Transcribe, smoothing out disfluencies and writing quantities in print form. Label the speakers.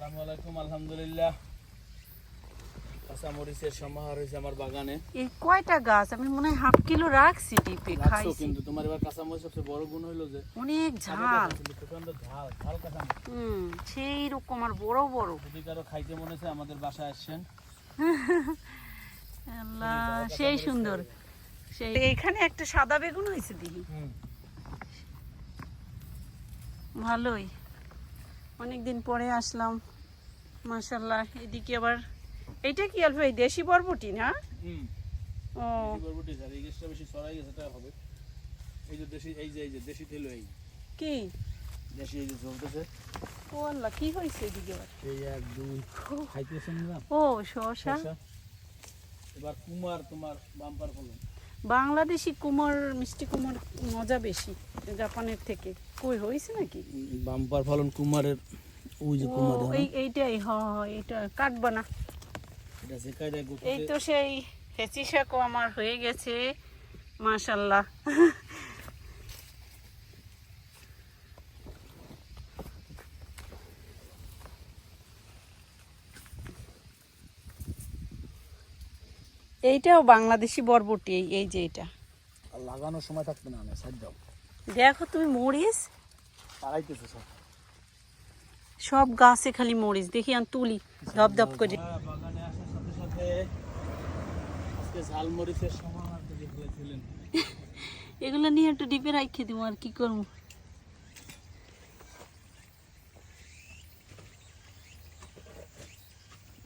Speaker 1: আসসালামু আলাইকুম। আলহামদুলিল্লাহ কাঁচা মরিচের সমাহার হয়েছে আমার বাগানে।
Speaker 2: এই কয়টা গাছ আমি মনে হয় হাফ কিলো রাখছি ডিপে খাইছি।
Speaker 1: কিন্তু তোমার এবার কাঁচা মরিচ সবচেয়ে বড় গুণ হলো যে
Speaker 2: অনেক ঝাল।
Speaker 1: প্রচন্ড ঝাল ঝাল কাঁচা মরিচ।
Speaker 2: সেই রকম আর বড় বড়।
Speaker 1: যদি কারো খাইতে মনে হচ্ছে আমাদের বাসায় আসছেন।
Speaker 2: আল্লাহ সেই সুন্দর। সেই এখানে একটা সাদা বেগুন হয়েছে দেখি। ভালোই, অনেকদিন পরে আসলাম মাশাআল্লাহ। এদিকে আবার এইটা কি আলফা, এই দেশি বরবটি না? ও
Speaker 1: বরবটি স্যার, এই গাছটা বেশি ছড়াই গেছে, এটা হবে এই যে দেশি, এই যে দেশি তেল, এই
Speaker 2: কি
Speaker 1: দেশি এই যে চলতেছে।
Speaker 2: ও আল্লাহ, কি হয়েছে এদিকে আবার?
Speaker 1: এই এক দুই খাইতেছেন না?
Speaker 2: ও শসা।
Speaker 1: এবার কুমার তোমার বাম্পার ফলন।
Speaker 2: বাংলাদেশি কুমার, মিষ্টি কুমার মজা বেশি জাপানের থেকে। কই হয়েছে নাকি
Speaker 1: বাম্পার ফলন কুমারের? ওই যে কুমার,
Speaker 2: এইটাই এইটা কাটবা না।
Speaker 1: এটা সেকাই দেখ।
Speaker 2: এই তো সেই হেঁচি শাকও আমার হয়ে গেছে মাশাআল্লাহ। এইটাও বাংলাদেশি বরবটি। এই যে এটা
Speaker 1: লাগানোর সময় থাকবে না, না সাইড দাও।
Speaker 2: দেখো তুমি মরিচ
Speaker 1: পাড়াইতেছে সব,
Speaker 2: সব গাছে খালি মরিচ। দেখি আমি তুলি ধপ ধপ করে।
Speaker 1: বাগানে আসার সাথে সাথে আজকে ঝাল মরিচের সমাহার তৈরি হয়েছিলেন।
Speaker 2: এগুলো নিয়ে একটু ডিপে রাখি দিব, আর কি করবো।